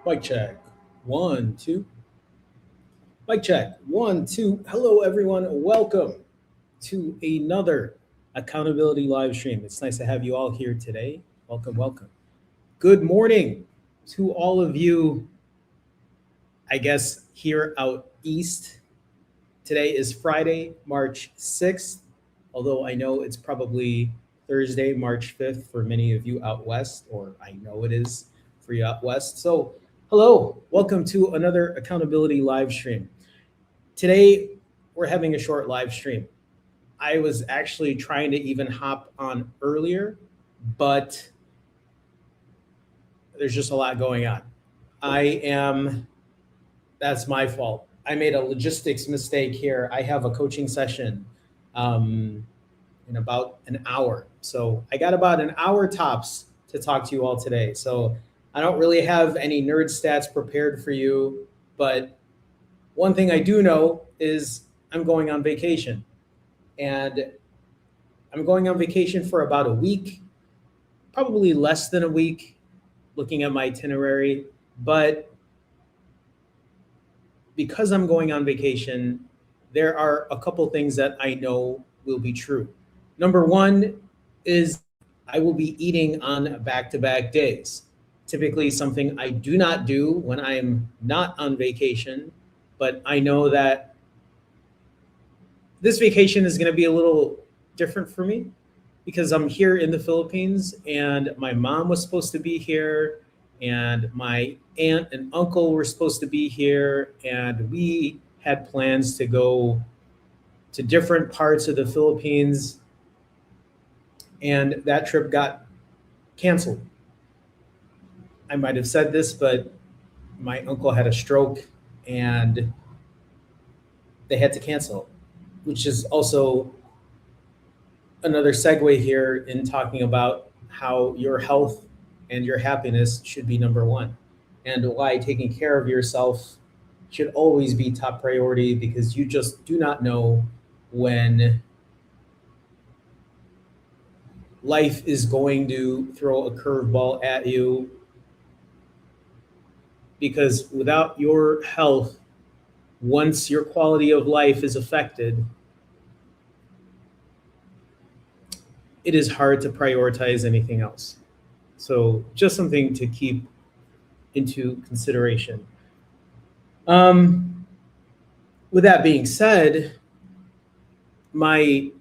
Mic check. 1, 2. Mic check. 1, 2. Hello, everyone. Welcome to another accountability live stream. It's nice to have you all here today. Welcome, welcome. Good morning to all of you, I guess, here out east. Today is Friday, March 6th, although I know it's probably Thursday, March 5th for many of you out west, or I know it is for you out west. So, hello, welcome to another accountability live stream. Today, we're having a short live stream. I was actually trying to even hop on earlier, but there's just a lot going on. That's my fault. I made a logistics mistake here. I have a coaching session in about an hour. So I got about an hour tops to talk to you all today. So I don't really have any nerd stats prepared for you, but one thing I do know is I'm going on vacation. And I'm going on vacation for about a week, probably less than a week, looking at my itinerary. But because I'm going on vacation, there are a couple things that I know will be true. Number one is I will be eating on back-to-back days. Typically, something I do not do when I am not on vacation, but I know that this vacation is going to be a little different for me because I'm here in the Philippines and my mom was supposed to be here and my aunt and uncle were supposed to be here, and we had plans to go to different parts of the Philippines, and that trip got canceled. I might have said this, but my uncle had a stroke and they had to cancel, which is also another segue here in talking about how your health and your happiness should be number one, and why taking care of yourself should always be top priority, because you just do not know when life is going to throw a curveball at you. Because without your health, once your quality of life is affected, it is hard to prioritize anything else. So just something to keep into consideration. With that being said, my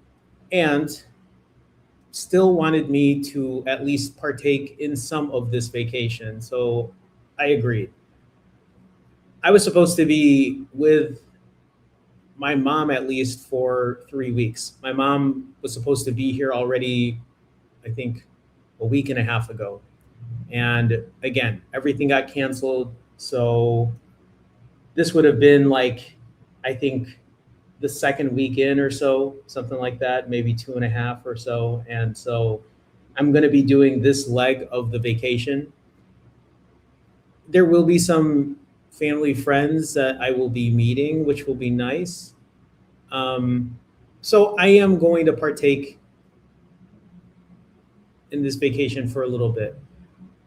aunt still wanted me to at least partake in some of this vacation. So I agreed. I was supposed to be with my mom at least for 3 weeks. My mom was supposed to be here already, I think, a week and a half ago. And again, everything got canceled. So this would have been like, I think, the second weekend or so, something like that, maybe 2.5 or so. And so I'm going to be doing this leg of the vacation. There will be some family friends that I will be meeting, which will be nice. So I am going to partake in this vacation for a little bit.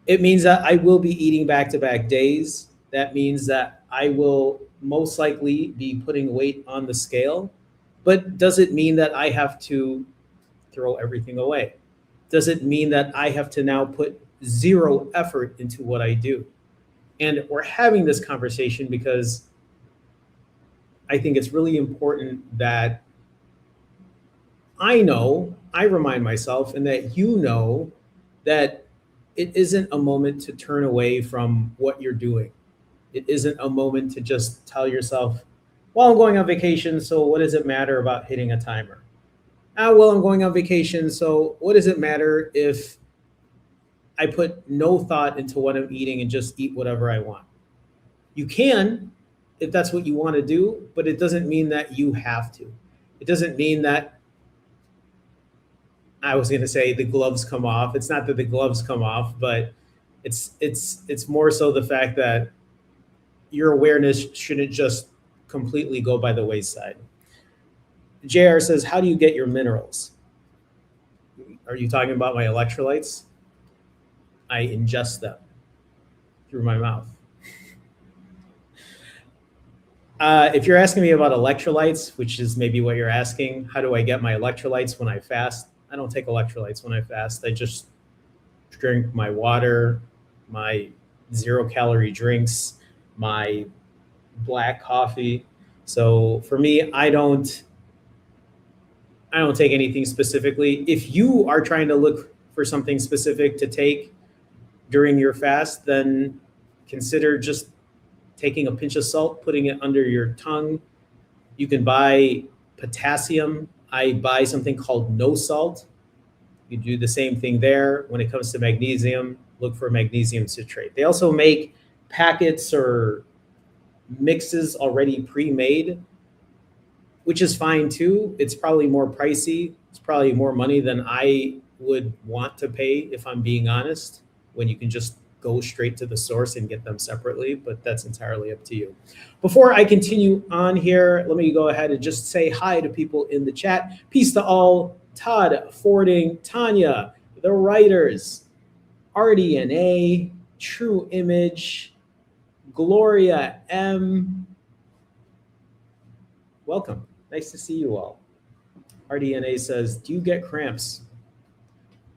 It means that I will be eating back-to-back days. That means that I will most likely be putting weight on the scale. But does it mean that I have to throw everything away? Does it mean that I have to now put zero effort into what I do? And we're having this conversation because I think it's really important that I remind myself, and that you know, that it isn't a moment to turn away from what you're doing. It isn't a moment to just tell yourself, well, I'm going on vacation, so what does it matter about hitting a timer? Well, I'm going on vacation, so what does it matter if I put no thought into what I'm eating and just eat whatever I want? You can, if that's what you want to do, but it doesn't mean that you have to. It doesn't mean that, I was going to say, the gloves come off. It's not that the gloves come off, but it's more so the fact that your awareness shouldn't just completely go by the wayside. JR says, how do you get your minerals? Are you talking about my electrolytes? I ingest them through my mouth. If you're asking me about electrolytes, which is maybe what you're asking, how do I get my electrolytes when I fast? I don't take electrolytes when I fast. I just drink my water, my 0 calorie drinks, my black coffee. So for me, I don't take anything specifically. If you are trying to look for something specific to take during your fast, then consider just taking a pinch of salt, putting it under your tongue. You can buy potassium. I buy something called no salt. You do the same thing there. When it comes to magnesium, look for magnesium citrate. They also make packets or mixes already pre-made, which is fine too. It's probably more pricey. It's probably more money than I would want to pay, if I'm being honest, when you can just go straight to the source and get them separately, but that's entirely up to you. Before I continue on here, let me go ahead and just say hi to people in the chat. Peace to all. Todd, Fording, Tanya, the writers, RDNA, True Image, Gloria M. Welcome. Nice to see you all. RDNA says, do you get cramps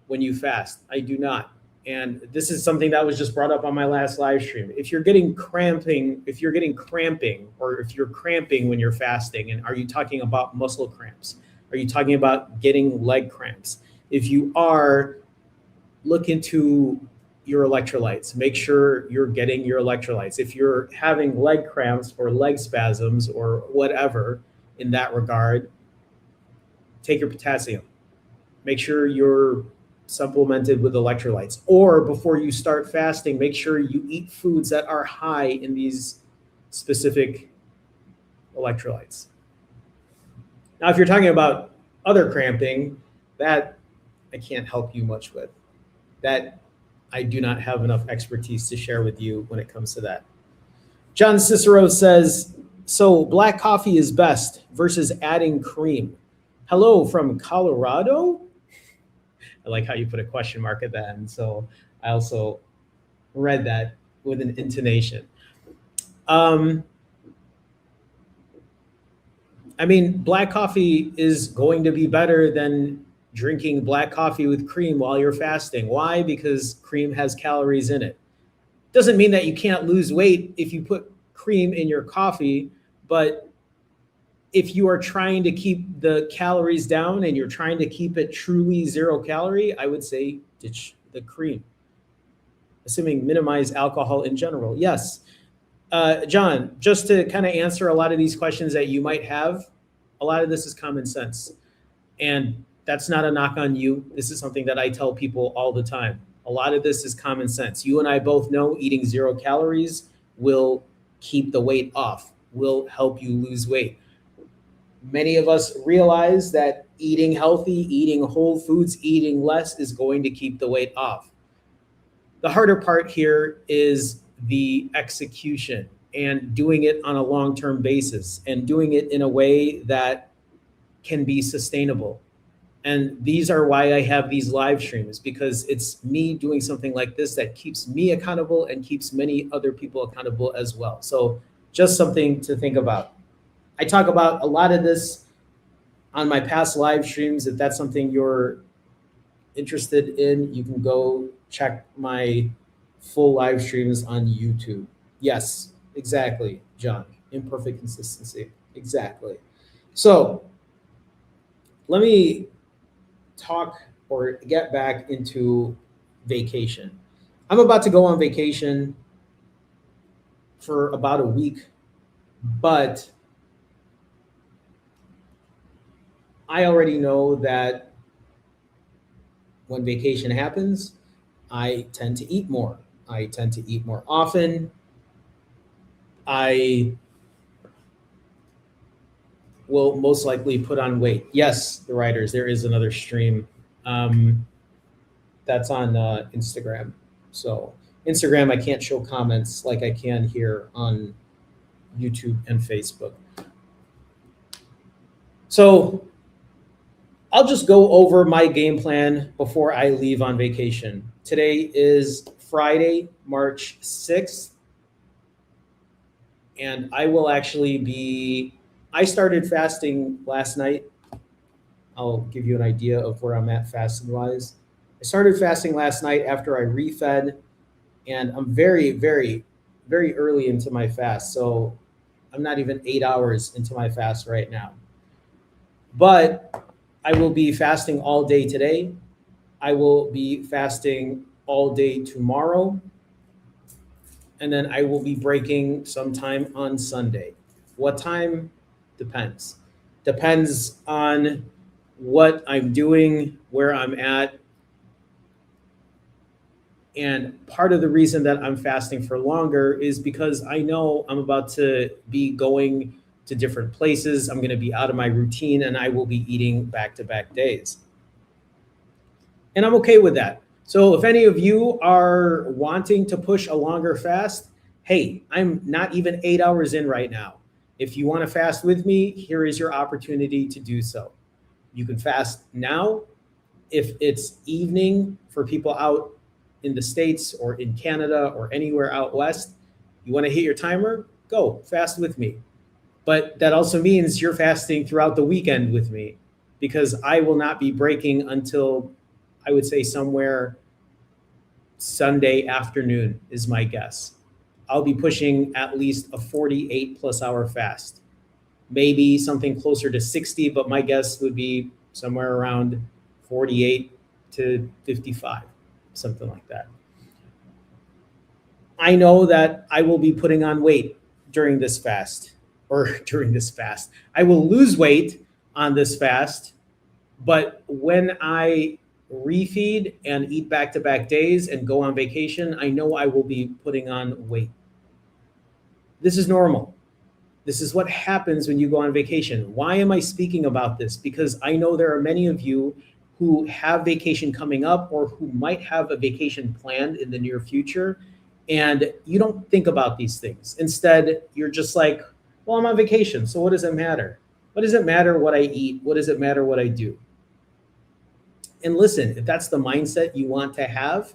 when you fast? I do not. And this is something that was just brought up on my last live stream. If you're getting cramping, or if you're cramping when you're fasting, and are you talking about muscle cramps? Are you talking about getting leg cramps? If you are, look into your electrolytes. Make sure you're getting your electrolytes. If you're having leg cramps or leg spasms or whatever in that regard, take your potassium. Make sure you're supplemented with electrolytes. Or before you start fasting, make sure you eat foods that are high in these specific electrolytes. Now, if you're talking about other cramping, that I can't help you much with. That I do not have enough expertise to share with you when it comes to that. John Cicero says, so black coffee is best versus adding cream. Hello from Colorado. I like how you put a question mark at the end. So I also read that with an intonation. I mean, black coffee is going to be better than drinking black coffee with cream while you're fasting. Why? Because cream has calories in it. Doesn't mean that you can't lose weight if you put cream in your coffee, but if you are trying to keep the calories down and you're trying to keep it truly 0 calorie, I would say ditch the cream. Assuming minimize alcohol in general. Yes. John, just to kind of answer a lot of these questions that you might have, a lot of this is common sense. And that's not a knock on you. This is something that I tell people all the time. A lot of this is common sense. You and I both know eating 0 calories will keep the weight off, will help you lose weight. Many of us realize that eating healthy, eating whole foods, eating less is going to keep the weight off. The harder part here is the execution and doing it on a long-term basis and doing it in a way that can be sustainable. And these are why I have these live streams, because it's me doing something like this that keeps me accountable and keeps many other people accountable as well. So just something to think about. I talk about a lot of this on my past live streams. If that's something you're interested in, you can go check my full live streams on YouTube. Yes, exactly, John. Imperfect consistency. Exactly. So let me talk or get back into vacation. I'm about to go on vacation for about a week, but I already know that when vacation happens, I tend to eat more. I tend to eat more often. I will most likely put on weight. Yes, the writers, there is another stream that's on Instagram. So Instagram, I can't show comments like I can here on YouTube and Facebook. So I'll just go over my game plan before I leave on vacation. Today is Friday, March 6th. And I will actually be, I started fasting last night. I'll give you an idea of where I'm at fasting wise. I started fasting last night after I refed, and I'm very, very, very early into my fast. So I'm not even 8 hours into my fast right now. But I will be fasting all day today. I will be fasting all day tomorrow. And then I will be breaking sometime on Sunday. What time? Depends. Depends on what I'm doing, where I'm at. And part of the reason that I'm fasting for longer is because I know I'm about to be going to different places. I'm going to be out of my routine and I will be eating back to back days. And I'm okay with that. So if any of you are wanting to push a longer fast, hey, I'm not even 8 hours in right now. If you want to fast with me, here is your opportunity to do so. You can fast now. If it's evening for people out in the States or in Canada or anywhere out west, you want to hit your timer, go fast with me. But that also means you're fasting throughout the weekend with me because I will not be breaking until I would say somewhere Sunday afternoon is my guess. I'll be pushing at least a 48 plus hour fast, maybe something closer to 60, but my guess would be somewhere around 48 to 55, something like that. I know that I will be putting on weight during this fast or during this fast. I will lose weight on this fast, but when I refeed and eat back to back days and go on vacation, I know I will be putting on weight. This is normal. This is what happens when you go on vacation. Why am I speaking about this? Because I know there are many of you who have vacation coming up or who might have a vacation planned in the near future, and you don't think about these things. Instead, you're just like, well, I'm on vacation, so what does it matter? What does it matter what I eat? What does it matter what I do? And listen, if that's the mindset you want to have,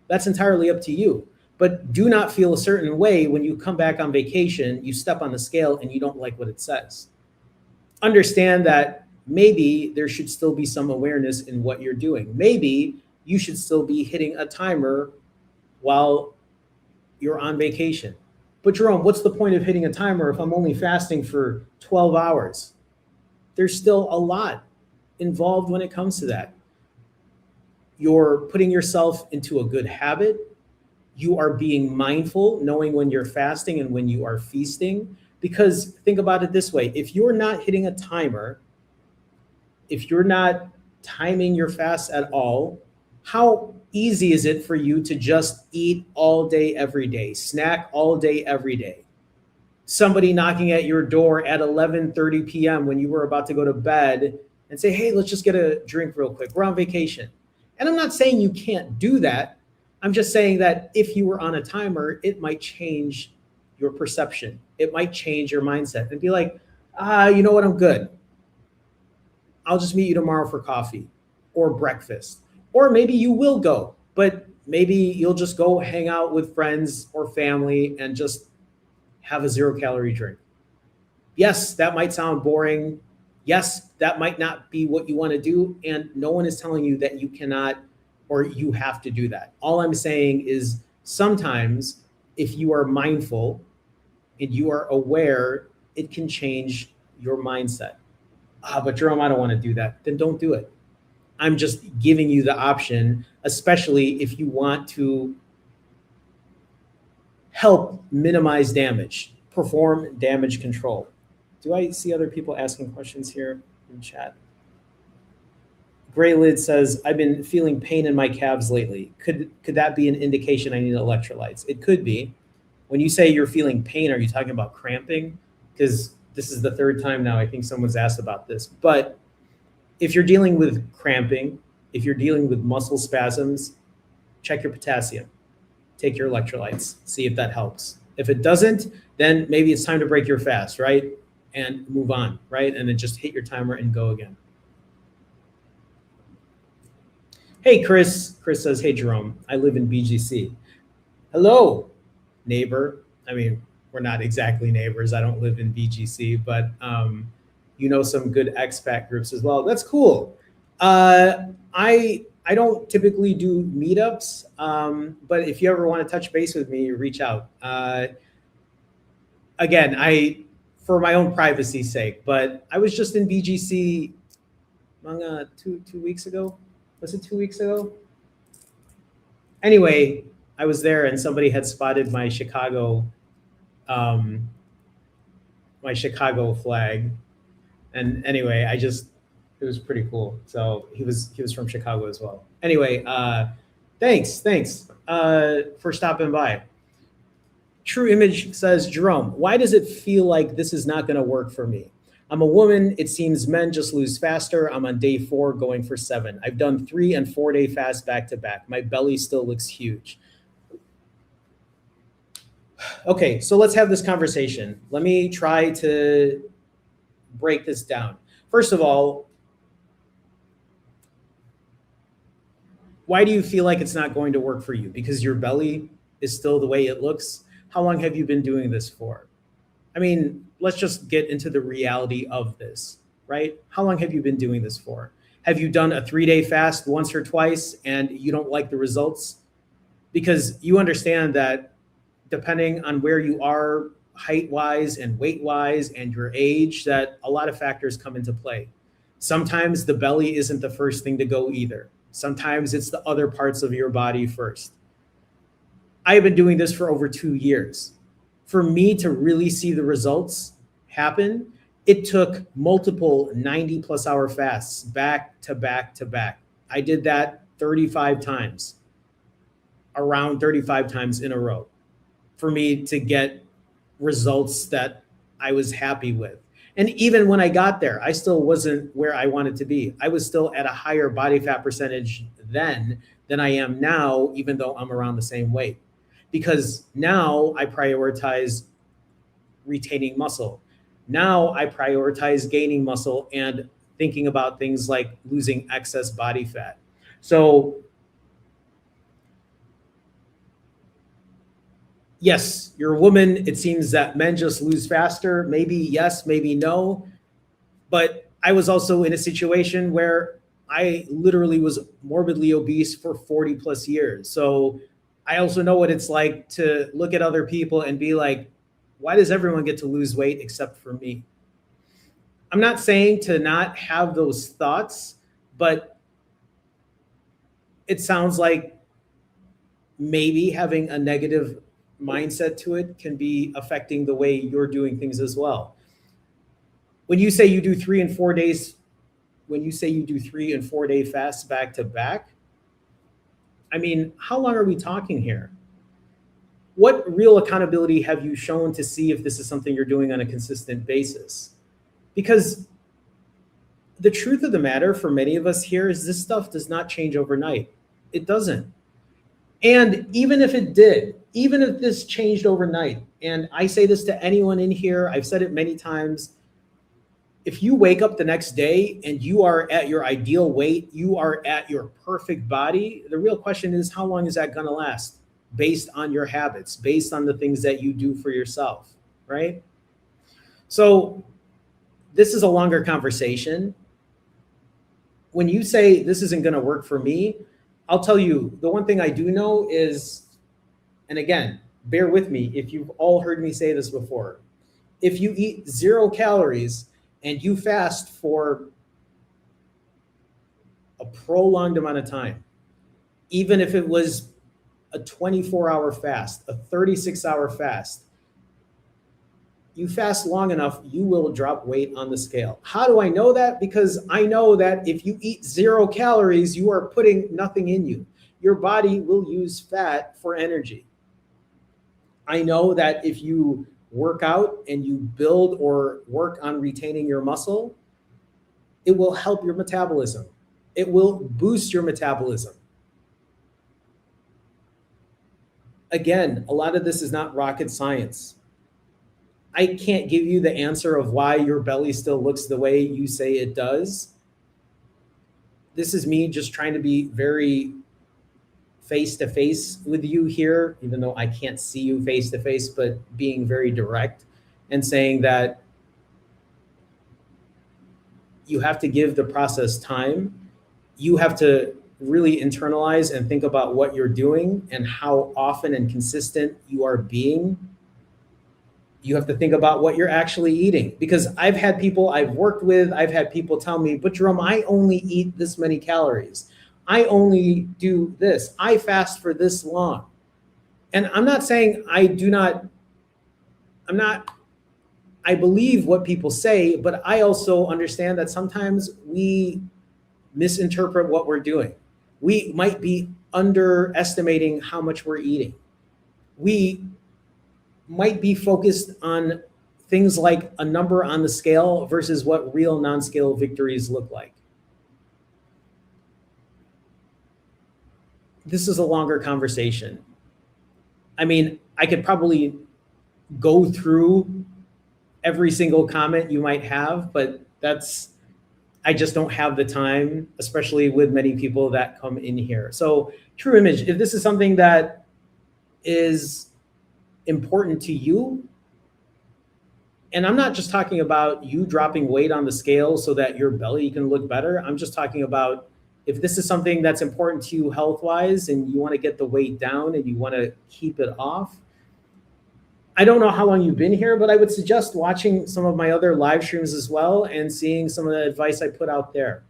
that's entirely up to you. But do not feel a certain way when you come back on vacation, you step on the scale and you don't like what it says. Understand that maybe there should still be some awareness in what you're doing. Maybe you should still be hitting a timer while you're on vacation. But Jerome, what's the point of hitting a timer if I'm only fasting for 12 hours? There's still a lot involved when it comes to that. You're putting yourself into a good habit. You are being mindful, knowing when you're fasting and when you are feasting. Because think about it this way, if you're not hitting a timer, if you're not timing your fast at all, how easy is it for you to just eat all day, every day, snack all day, every day? Somebody knocking at your door at 11:30 p.m. when you were about to go to bed and say, hey, let's just get a drink real quick. We're on vacation. And I'm not saying you can't do that. I'm just saying that if you were on a timer, it might change your perception. It might change your mindset and be like, you know what? I'm good. I'll just meet you tomorrow for coffee or breakfast. Or maybe you will go, but maybe you'll just go hang out with friends or family and just have a 0 calorie drink. Yes, that might sound boring. Yes, that might not be what you want to do. And no one is telling you that you cannot or you have to do that. All I'm saying is sometimes if you are mindful and you are aware, it can change your mindset. But Jerome, I don't want to do that. Then don't do it. I'm just giving you the option, especially if you want to help minimize damage, perform damage control. Do I see other people asking questions here in chat? Gray Lid says, I've been feeling pain in my calves lately. Could that be an indication I need electrolytes? It could be. When you say you're feeling pain, are you talking about cramping? Because this is the third time now I think someone's asked about this. But if you're dealing with cramping, if you're dealing with muscle spasms, check your potassium. Take your electrolytes, see if that helps. If it doesn't, then maybe it's time to break your fast, right? And move on, right? And then just hit your timer and go again. Hey, Chris. Chris says, hey, Jerome, I live in BGC. Hello, neighbor. I mean, we're not exactly neighbors. I don't live in BGC, but you know some good expat groups as well. That's cool. I don't typically do meetups, but if you ever want to touch base with me, reach out. Again, I for my own privacy's sake, but I was just in BGC two weeks ago. Was it 2 weeks ago? Anyway, I was there and somebody had spotted um, my Chicago flag. And anyway, it was pretty cool. So he was from Chicago as well. Anyway, thanks for stopping by. True Image says, Jerome, why does it feel like this is not going to work for me? I'm a woman. It seems men just lose faster. I'm on day 4 going for 7. I've done 3 and 4 day fasts back to back. My belly still looks huge. Okay, so let's have this conversation. Let me try to break this down. First of all, why do you feel like it's not going to work for you? Because your belly is still the way it looks? How long have you been doing this for? I mean, let's just get into the reality of this, right? How long have you been doing this for? Have you done a 3-day fast once or twice and you don't like the results? Because you understand that depending on where you are height-wise and weight-wise and your age, that a lot of factors come into play. Sometimes the belly isn't the first thing to go either. Sometimes it's the other parts of your body first. I have been doing this for over 2 years. For me to really see the results happen, it took multiple 90+ hour fasts back to back to back. I did that 35 times, around 35 times in a row, for me to get results that I was happy with. And even when I got there, I still wasn't where I wanted to be. I was still at a higher body fat percentage then than I am now, even though I'm around the same weight. Because now I prioritize retaining muscle. Now I prioritize gaining muscle and thinking about things like losing excess body fat. So yes, you're a woman. It seems that men just lose faster. Maybe yes, maybe no. But I was also in a situation where I literally was morbidly obese for 40+ years. So I also know what it's like to look at other people and be like, why does everyone get to lose weight except for me? I'm not saying to not have those thoughts, but it sounds like maybe having a negative mindset to it can be affecting the way you're doing things as well. When you say you do 3 and 4 days, when you say you do 3 and 4 day fasts back to back, I mean, how long are we talking here? What real accountability have you shown to see if this is something you're doing on a consistent basis? Because the truth of the matter for many of us here is this stuff does not change overnight. It doesn't. And even if it did, even if this changed overnight, and I say this to anyone in here, I've said it many times, if you wake up the next day and you are at your ideal weight, you are at your perfect body, the real question is, how long is that going to last? Based on your habits, based on the things that you do for yourself, right? So this is a longer conversation. When you say this isn't going to work for me, I'll tell you, the one thing I do know is, and again, bear with me if you've all heard me say this before, if you eat 0 calories and you fast for a prolonged amount of time, even if it was a 24-hour fast, a 36-hour fast, you fast long enough, you will drop weight on the scale. How do I know that? Because I know that if you eat 0 calories, you are putting nothing in you. Your body will use fat for energy. I know that if you work out and you build or work on retaining your muscle, it will help your metabolism. It will boost your metabolism. Again, a lot of this is not rocket science. I can't give you the answer of why your belly still looks the way you say it does. This is me just trying to be very face to face with you here, even though I can't see you face to face, but being very direct and saying that you have to give the process time. You have to really internalize and think about what you're doing and how often and consistent you are being. You have to think about what you're actually eating, because I've had people I've worked with, I've had people tell me, but Jerome, I only eat this many calories. I only do this. I fast for this long. And I'm not saying I believe what people say, but I also understand that sometimes we misinterpret what we're doing. We might be underestimating how much we're eating. We might be focused on things like a number on the scale versus what real non-scale victories look like. This is a longer conversation. I mean, I could probably go through every single comment you might have, but I just don't have the time, especially with many people that come in here. So true image, if this is something that is important to you, and I'm not just talking about you dropping weight on the scale so that your belly can look better. I'm just talking about if this is something that's important to you health-wise and you want to get the weight down and you want to keep it off. I don't know how long you've been here, but I would suggest watching some of my other live streams as well and seeing some of the advice I put out there.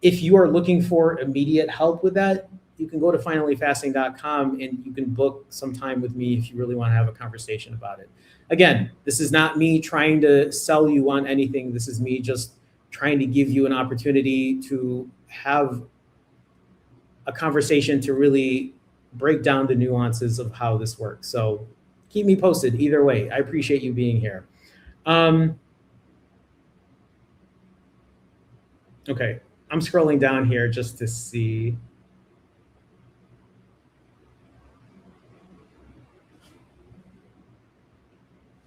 If you are looking for immediate help with that, you can go to finallyfasting.com and you can book some time with me if you really want to have a conversation about it. Again, this is not me trying to sell you on anything. This is me just trying to give you an opportunity to have a conversation to really break down the nuances of how this works. So keep me posted either way. I appreciate you being here. Okay, I'm scrolling down here just to see.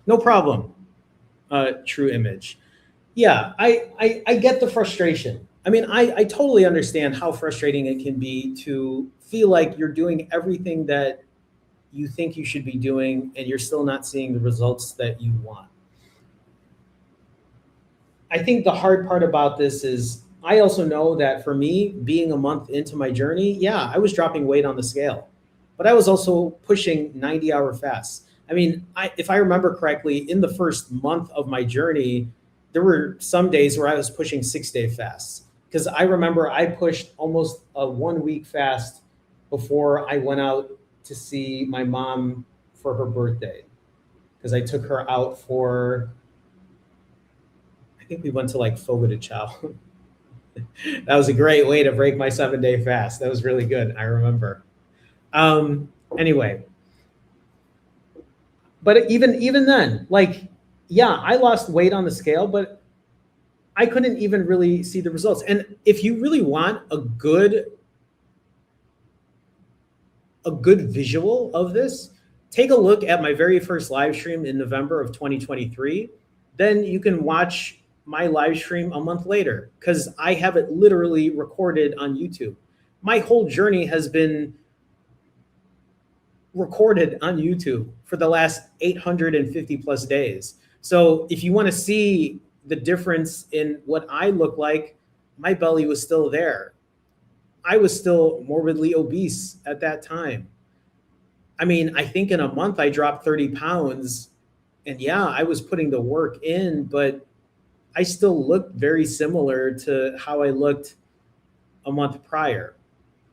No problem. True image. Yeah, I get the frustration. I mean, I totally understand how frustrating it can be to feel like you're doing everything that you think you should be doing and you're still not seeing the results that you want. I think the hard part about this is I also know that for me, being a month into my journey, yeah, I was dropping weight on the scale, but I was also pushing 90-hour fasts. I mean, if I remember correctly, in the first month of my journey, there were some days where I was pushing 6-day fasts, because I remember I pushed almost a 1-week fast before I went out to see my mom for her birthday, because I took her out for, I think we went to like Fogo de Chao. That was a great way to break my 7-day fast. That was really good. I remember. Anyway, but even then, like, yeah, I lost weight on the scale, but I couldn't even really see the results. And if you really want a good visual of this, take a look at my very first live stream in November of 2023. Then you can watch my live stream a month later, because I have it literally recorded on YouTube. My whole journey has been recorded on YouTube for the last 850 plus days. So if you want to see the difference in what I look like, my belly was still there. I was still morbidly obese at that time. I mean, I think in a month I dropped 30 pounds, and yeah, I was putting the work in, but I still looked very similar to how I looked a month prior.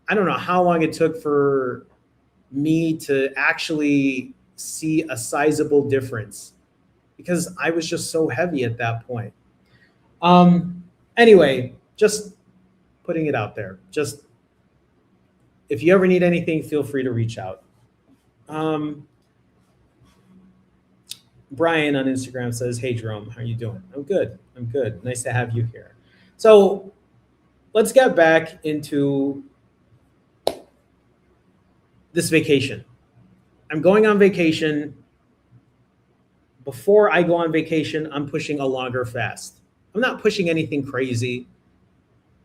I don't know how long it took for me to actually see a sizable difference, because I was just so heavy at that point. Anyway, just putting it out there. Just if you ever need anything, feel free to reach out. Brian on Instagram says, "Hey Jerome, how are you doing?" I'm good. I'm good. Nice to have you here. So let's get back into this vacation. I'm going on vacation. Before I go on vacation, I'm pushing a longer fast. I'm not pushing anything crazy.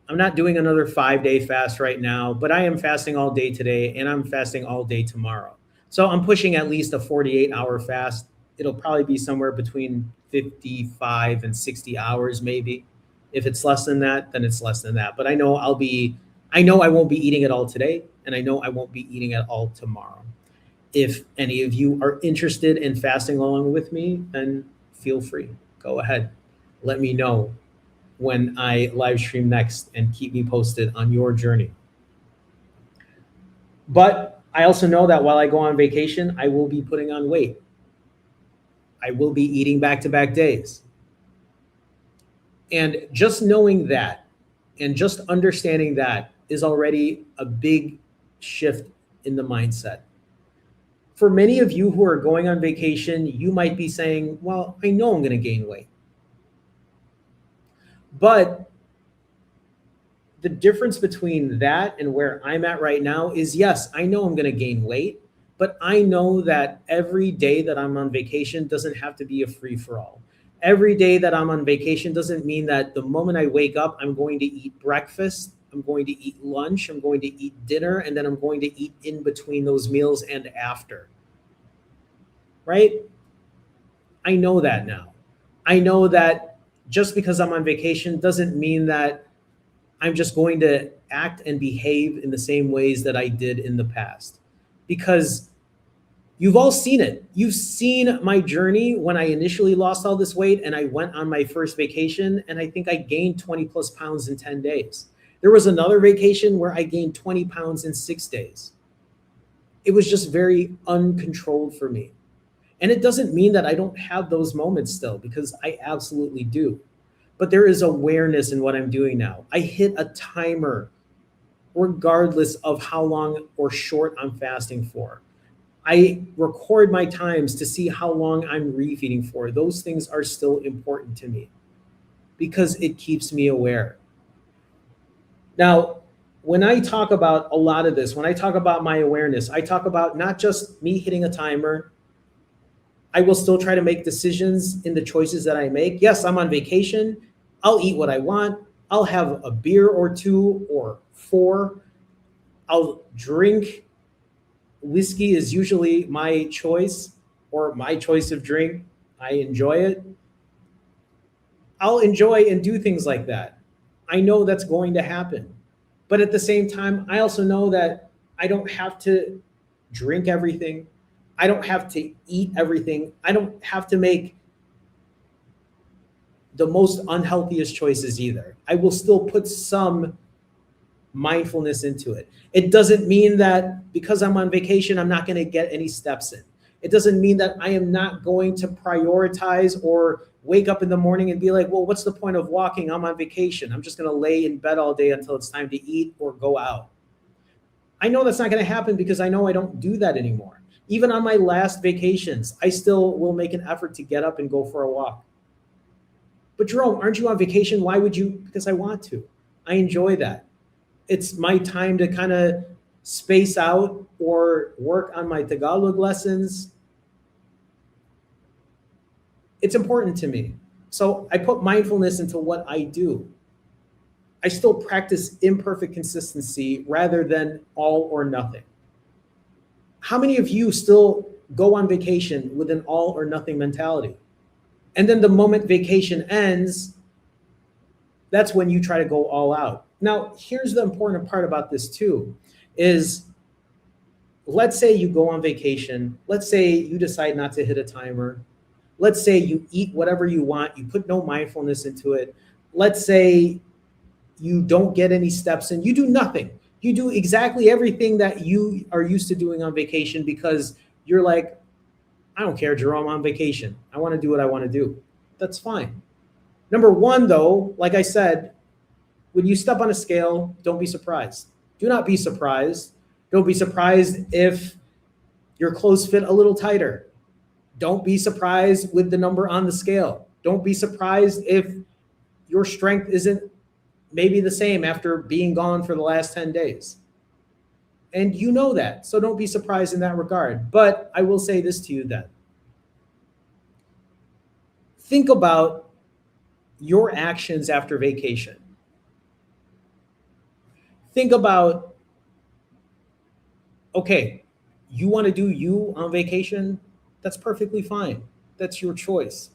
I'm not doing another 5-day fast right now, but I am fasting all day today and I'm fasting all day tomorrow. So I'm pushing at least a 48-hour fast. It'll probably be somewhere between 55 and 60 hours, maybe. If it's less than that, then it's less than that. But I know I won't be eating it all today, and I know I won't be eating it all tomorrow. If any of you are interested in fasting along with me, then feel free. Go ahead. Let me know when I live stream next and keep me posted on your journey. But I also know that while I go on vacation, I will be putting on weight. I will be eating back to back days. And just knowing that and just understanding that is already a big shift in the mindset. For many of you who are going on vacation, you might be saying, well, I know I'm going to gain weight. But the difference between that and where I'm at right now is, yes, I know I'm going to gain weight, but I know that every day that I'm on vacation doesn't have to be a free for all. Every day that I'm on vacation doesn't mean that the moment I wake up, I'm going to eat breakfast, I'm going to eat lunch, I'm going to eat dinner, and then I'm going to eat in between those meals and after. Right? I know that now. I know that just because I'm on vacation doesn't mean that I'm just going to act and behave in the same ways that I did in the past. Because you've all seen it. You've seen my journey when I initially lost all this weight and I went on my first vacation, and I think I gained 20 plus pounds in 10 days. There was another vacation where I gained 20 pounds in 6 days. It was just very uncontrolled for me. And it doesn't mean that I don't have those moments still, because I absolutely do. But there is awareness in what I'm doing now. I hit a timer regardless of how long or short I'm fasting for. I record my times to see how long I'm refeeding for. Those things are still important to me because it keeps me aware. Now, when I talk about a lot of this, when I talk about my awareness, I talk about not just me hitting a timer. I will still try to make decisions in the choices that I make. Yes, I'm on vacation. I'll eat what I want. I'll have a beer or two or four. I'll drink. Whiskey is usually my choice, or my choice of drink. I enjoy it. I'll enjoy and do things like that. I know that's going to happen. But at the same time, I also know that I don't have to drink everything. I don't have to eat everything. I don't have to make the most unhealthiest choices either. I will still put some mindfulness into it. It doesn't mean that because I'm on vacation, I'm not going to get any steps in. It doesn't mean that I am not going to prioritize or wake up in the morning and be like, well, what's the point of walking? I'm on vacation. I'm just going to lay in bed all day until it's time to eat or go out. I know that's not going to happen because I know I don't do that anymore. Even on my last vacations, I still will make an effort to get up and go for a walk. But Jerome, aren't you on vacation? Why would you? Because I want to. I enjoy that. It's my time to kind of space out or work on my Tagalog lessons. It's important to me. So I put mindfulness into what I do. I still practice imperfect consistency rather than all or nothing. How many of you still go on vacation with an all or nothing mentality? And then the moment vacation ends, that's when you try to go all out. Now, here's the important part about this too, is let's say you go on vacation. Let's say you decide not to hit a timer. Let's say you eat whatever you want. You put no mindfulness into it. Let's say you don't get any steps in. You do nothing. You do exactly everything that you are used to doing on vacation because you're like, I don't care, Jerome, I'm on vacation. I want to do what I want to do. That's fine. Number one, though, like I said, when you step on a scale, don't be surprised. Do not be surprised. Don't be surprised if your clothes fit a little tighter. Don't be surprised with the number on the scale. Don't be surprised if your strength isn't maybe the same after being gone for the last 10 days. And you know that, so don't be surprised in that regard. But I will say this to you then. Think about your actions after vacation. Think about, okay, you want to do you on vacation? That's perfectly fine. That's your choice.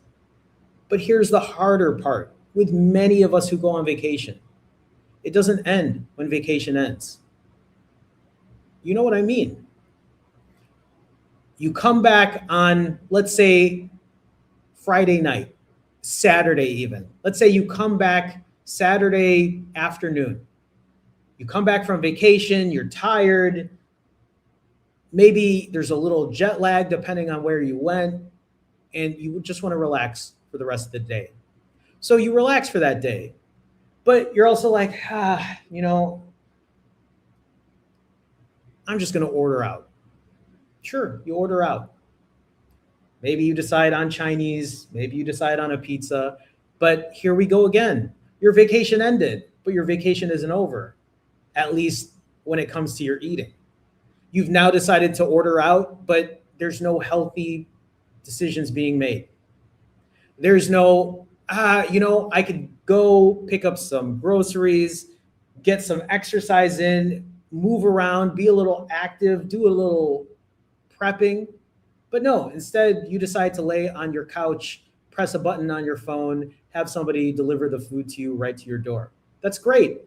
But here's the harder part with many of us who go on vacation. It doesn't end when vacation ends. You know what I mean? You come back on, let's say, Friday night, Saturday even. Let's say you come back Saturday afternoon. You come back from vacation, you're tired. Maybe there's a little jet lag depending on where you went, and you just want to relax for the rest of the day. So you relax for that day, but you're also like, I'm just going to order out. Sure, you order out. Maybe you decide on Chinese, maybe you decide on a pizza, but here we go again. Your vacation ended, but your vacation isn't over, at least when it comes to your eating. You've now decided to order out, but there's no healthy decisions being made. There's no, I could go pick up some groceries, get some exercise in, move around, be a little active, do a little prepping. But no, instead you decide to lay on your couch, press a button on your phone, have somebody deliver the food to you right to your door. That's great.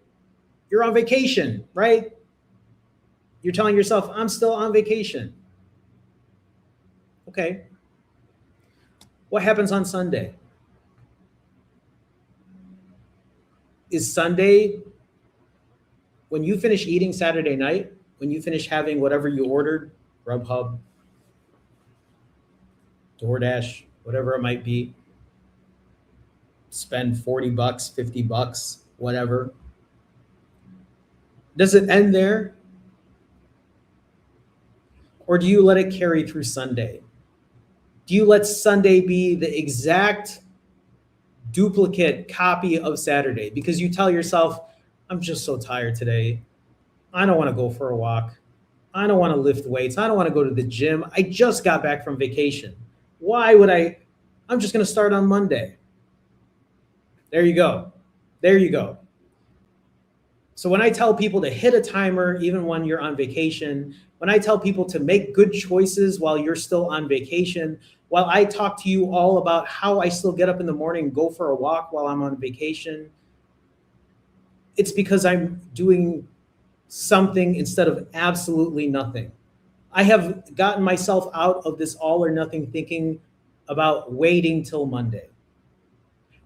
You're on vacation, right? You're telling yourself, I'm still on vacation. Okay. What happens on Sunday? Is Sunday, when you finish eating Saturday night, when you finish having whatever you ordered, Grubhub, DoorDash, whatever it might be, spend $40, $50, whatever. Does it end there? Or do you let it carry through Sunday? Do you let Sunday be the exact duplicate copy of Saturday? Because you tell yourself, I'm just so tired today. I don't want to go for a walk. I don't want to lift weights. I don't want to go to the gym. I just got back from vacation. Why would I? I'm just going to start on Monday. There you go. There you go. So when I tell people to hit a timer, even when you're on vacation, when I tell people to make good choices while you're still on vacation, while I talk to you all about how I still get up in the morning and go for a walk while I'm on vacation, it's because I'm doing something instead of absolutely nothing. I have gotten myself out of this all or nothing thinking about waiting till Monday.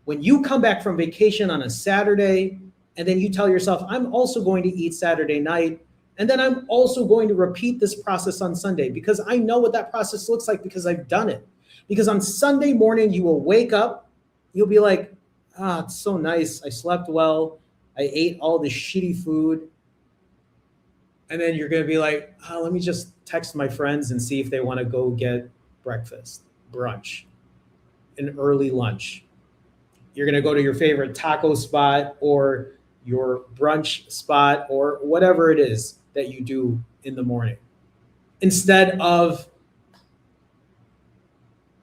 When you come back from vacation on a Saturday, and then you tell yourself, I'm also going to eat Saturday night, and then I'm also going to repeat this process on Sunday, because I know what that process looks like because I've done it. Because on Sunday morning, you will wake up, you'll be like, it's so nice. I slept well. I ate all this shitty food. And then you're going to be like, let me just text my friends and see if they want to go get breakfast, brunch, an early lunch. You're going to go to your favorite taco spot or your brunch spot or whatever it is that you do in the morning, instead of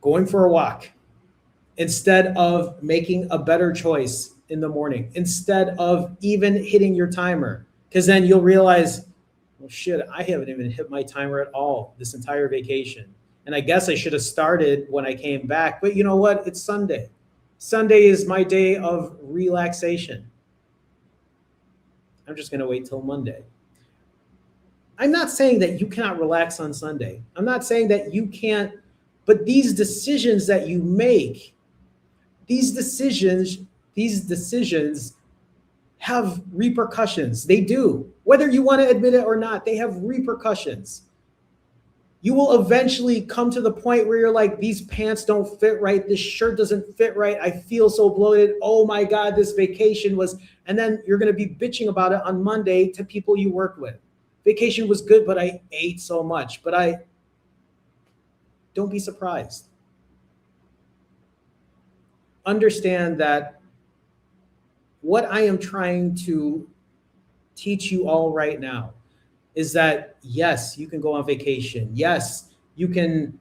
going for a walk, instead of making a better choice in the morning, instead of even hitting your timer. Because then you'll realize, well, shit, I haven't even hit my timer at all this entire vacation. And I guess I should have started when I came back. But you know what? It's Sunday. Sunday is my day of relaxation. I'm just going to wait till Monday. I'm not saying that you cannot relax on Sunday. I'm not saying that you can't, but these decisions that you make, these decisions have repercussions. They do. Whether you want to admit it or not, they have repercussions. You will eventually come to the point where you're like, these pants don't fit right. This shirt doesn't fit right. I feel so bloated. Oh my God, this vacation was, and then you're going to be bitching about it on Monday to people you work with. Vacation was good, but I ate so much. Don't be surprised. Understand that what I am trying to teach you all right now is that, yes, you can go on vacation. Yes, you can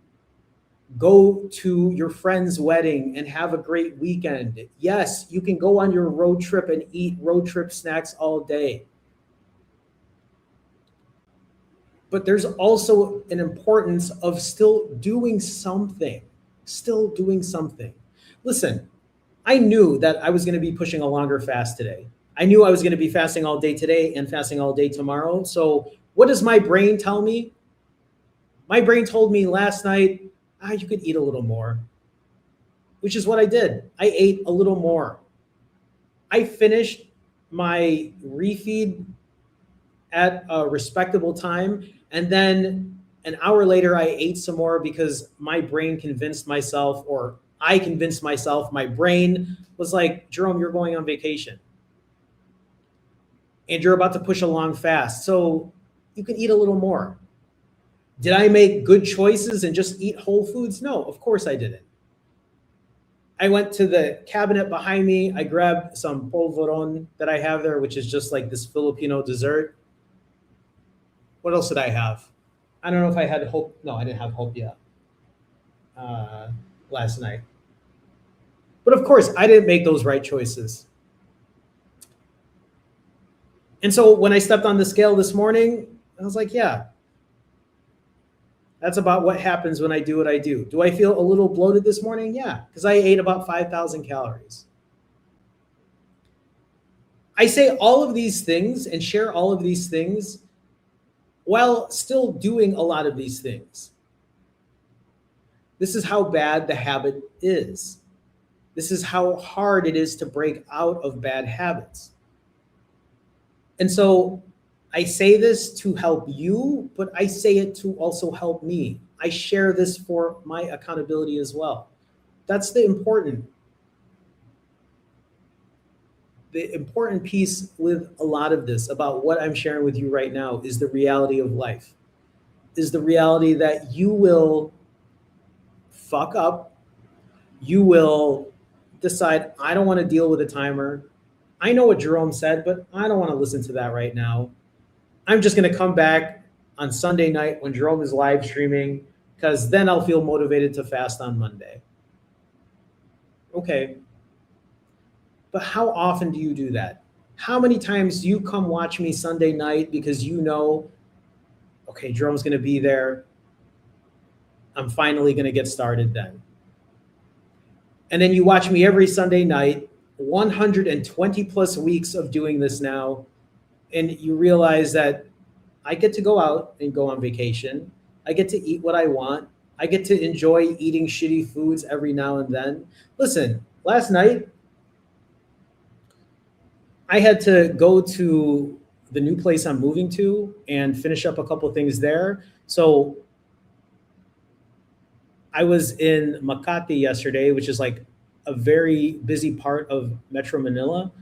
go to your friend's wedding and have a great weekend. Yes, you can go on your road trip and eat road trip snacks all day. But there's also an importance of still doing something, still doing something. Listen, I knew that I was going to be pushing a longer fast today. I knew I was going to be fasting all day today and fasting all day tomorrow. So, what does my brain tell me? My brain told me last night, you could eat a little more, which is what I did. I ate a little more. I finished my refeed at a respectable time. And then an hour later, I ate some more because my brain convinced myself, or I convinced myself, my brain was like, Jerome, you're going on vacation and you're about to push along fast. So you can eat a little more. Did I make good choices and just eat whole foods? No, of course I didn't. I went to the cabinet behind me. I grabbed some polvoron that I have there, which is just like this Filipino dessert. What else did I have? I don't know if I had hope. No, I didn't have hope yet last night. But of course, I didn't make those right choices. And so when I stepped on the scale this morning, I was like, yeah, that's about what happens when I do what I do. Do I feel a little bloated this morning? Yeah, because I ate about 5,000 calories. I say all of these things and share all of these things while still doing a lot of these things. This is how bad the habit is. This is how hard it is to break out of bad habits. And so I say this to help you, but I say it to also help me. I share this for my accountability as well. That's the important piece with a lot of this about what I'm sharing with you right now is the reality of life, is the reality that you will fuck up. You will decide, I don't want to deal with a timer. I know what Jerome said, but I don't want to listen to that right now. I'm just going to come back on Sunday night when Jerome is live streaming, because then I'll feel motivated to fast on Monday. Okay. But how often do you do that? How many times do you come watch me Sunday night because you know, okay, Jerome's going to be there. I'm finally going to get started then. And then you watch me every Sunday night, 120 plus weeks of doing this now. And you realize that I get to go out and go on vacation. I get to eat what I want. I get to enjoy eating shitty foods every now and then. Listen, last night, I had to go to the new place I'm moving to and finish up a couple things there. So I was in Makati yesterday, which is like a very busy part of Metro Manila.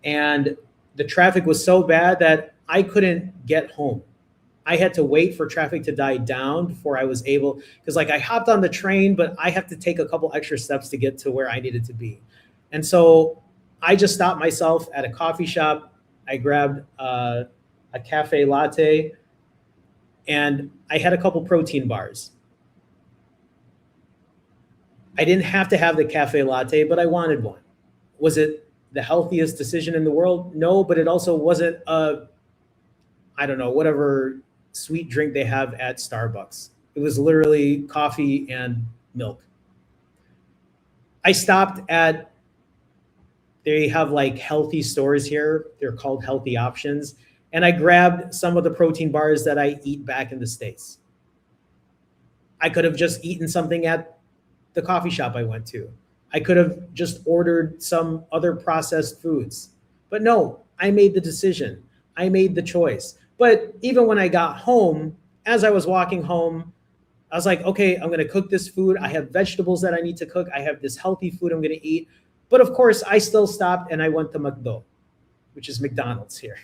And the traffic was so bad that I couldn't get home. I had to wait for traffic to die down before I was able, because like I hopped on the train, but I have to take a couple extra steps to get to where I needed to be. And so I just stopped myself at a coffee shop. I grabbed a cafe latte and I had a couple protein bars. I didn't have to have the cafe latte, but I wanted one. Was it the healthiest decision in the world? No, but it also wasn't I don't know, whatever sweet drink they have at Starbucks. It was literally coffee and milk. I stopped at, they have like healthy stores here. They're called Healthy Options. And I grabbed some of the protein bars that I eat back in the States. I could have just eaten something at the coffee shop I went to. I could have just ordered some other processed foods. But no, I made the decision. I made the choice. But even when I got home, as I was walking home, I was like, okay, I'm going to cook this food. I have vegetables that I need to cook. I have this healthy food I'm going to eat. But of course, I still stopped and I went to McDo, which is McDonald's here.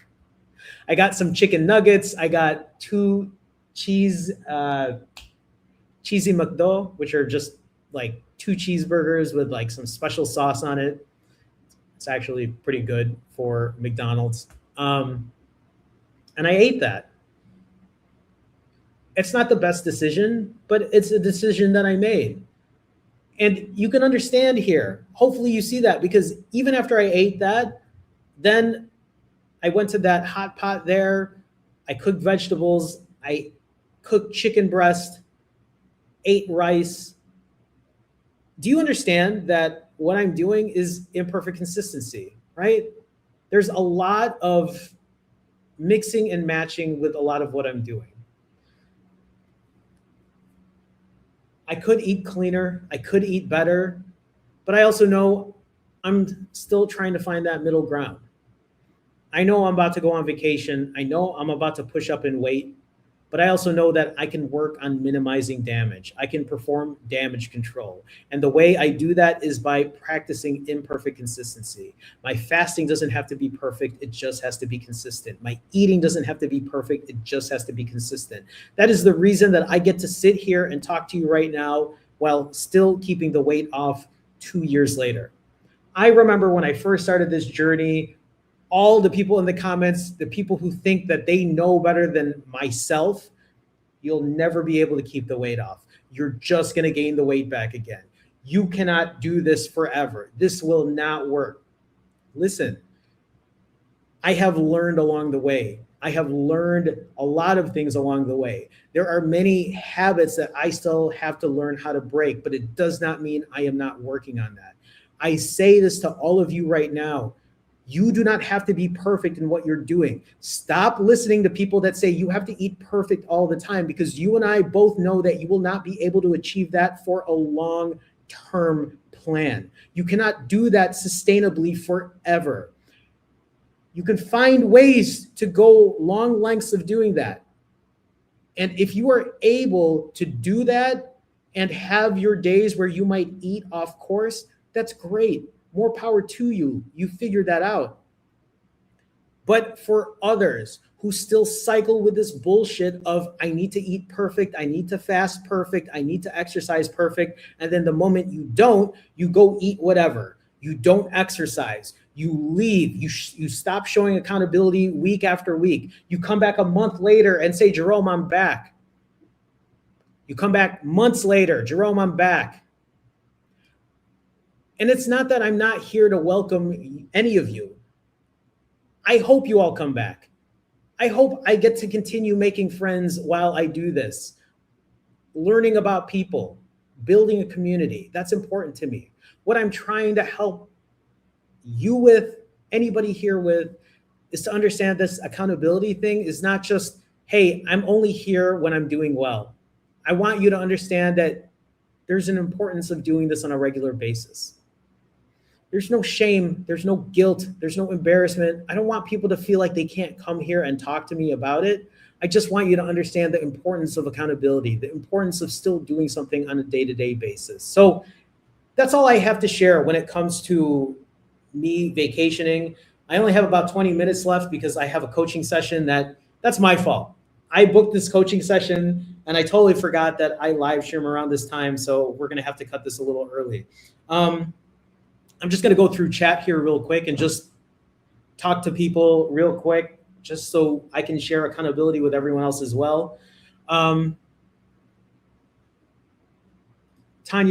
I got some chicken nuggets. I got 2 cheesy McDo, which are just like 2 cheeseburgers with like some special sauce on it. It's actually pretty good for McDonald's. And I ate that. It's not the best decision, but it's a decision that I made. And you can understand here. Hopefully you see that, because even after I ate that, then I went to that hot pot there. I cooked vegetables. I cooked chicken breast, ate rice. Do you understand that what I'm doing is imperfect consistency, right? There's a lot of mixing and matching with a lot of what I'm doing. I could eat cleaner, I could eat better, but I also know I'm still trying to find that middle ground. I know I'm about to go on vacation. I know I'm about to push up in weight, but I also know that I can work on minimizing damage. I can perform damage control. And the way I do that is by practicing imperfect consistency. My fasting doesn't have to be perfect, it just has to be consistent. My eating doesn't have to be perfect, it just has to be consistent. That is the reason that I get to sit here and talk to you right now while still keeping the weight off 2 years later. I remember when I first started this journey, all the people in the comments, the people who think that they know better than myself, you'll never be able to keep the weight off. You're just going to gain the weight back again. You cannot do this forever. This will not work. Listen, I have learned along the way. I have learned a lot of things along the way. There are many habits that I still have to learn how to break, but it does not mean I am not working on that. I say this to all of you right now. You do not have to be perfect in what you're doing. Stop listening to people that say you have to eat perfect all the time, because you and I both know that you will not be able to achieve that for a long-term plan. You cannot do that sustainably forever. You can find ways to go long lengths of doing that. And if you are able to do that and have your days where you might eat off course, that's great. More power to you. You figured that out. But for others who still cycle with this bullshit of I need to eat perfect, I need to fast perfect, I need to exercise perfect, and then the moment you don't, you go eat whatever. You don't exercise. You leave. You stop showing accountability week after week. You come back a month later and say, Jerome, I'm back. You come back months later, Jerome, I'm back. And it's not that I'm not here to welcome any of you. I hope you all come back. I hope I get to continue making friends while I do this. Learning about people, building a community, that's important to me. What I'm trying to help you with, anybody here with, is to understand this accountability thing is not just, hey, I'm only here when I'm doing well. I want you to understand that there's an importance of doing this on a regular basis. There's no shame, there's no guilt, there's no embarrassment. I don't want people to feel like they can't come here and talk to me about it. I just want you to understand the importance of accountability, the importance of still doing something on a day-to-day basis. So that's all I have to share when it comes to me vacationing. I only have about 20 minutes left because I have a coaching session that's my fault. I booked this coaching session and I totally forgot that I live stream around this time. So we're going to have to cut this a little early. I'm just going to go through chat here real quick and just talk to people real quick, just so I can share accountability with everyone else as well. Tanya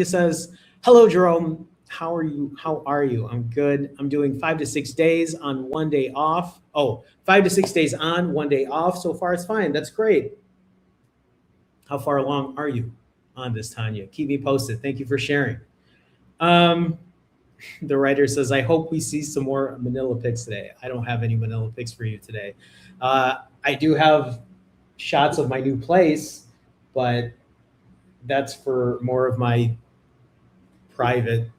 says, hello, Jerome. How are you? I'm good. I'm doing 5 to 6 days on 1 day off. 5 to 6 days on, 1 day off. So far, it's fine. That's great. How far along are you on this, Tanya? Keep me posted. Thank you for sharing. The writer says, I hope we see some more Manila pics today. I don't have any Manila pics for you today. I do have shots of my new place, but that's for more of my private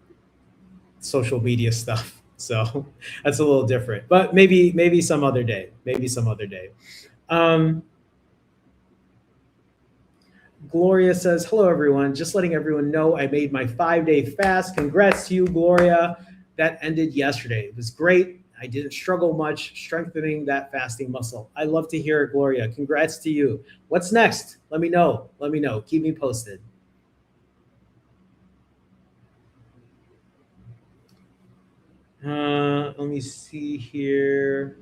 social media stuff. So that's a little different, but maybe some other day, Gloria says, hello, everyone. Just letting everyone know I made my 5-day fast. Congrats to you, Gloria. That ended yesterday. It was great. I didn't struggle much strengthening that fasting muscle. I love to hear it, Gloria. Congrats to you. What's next? Let me know. Keep me posted. Let me see here.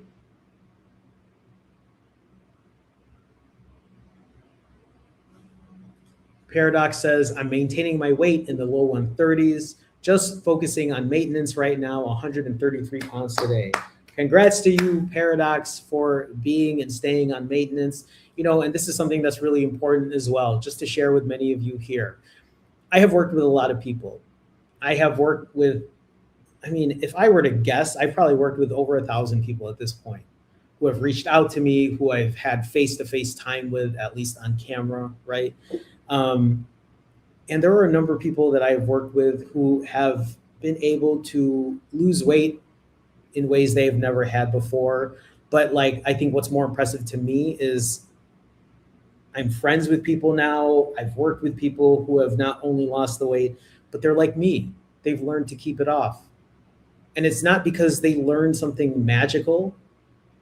Paradox says, I'm maintaining my weight in the low 130s, just focusing on maintenance right now, 133 pounds today. Congrats to you, Paradox, for being and staying on maintenance. And this is something that's really important as well, just to share with many of you here. I have worked with a lot of people. I have worked with, if I were to guess, I probably worked with over 1,000 people at this point who have reached out to me, who I've had face-to-face time with, at least on camera, right? Um, and there are a number of people that I've worked with who have been able to lose weight in ways they've never had before. But like, I think what's more impressive to me is I'm friends with people now. I've worked with people who have not only lost the weight, but they're like me. They've learned to keep it off. And it's not because they learned something magical.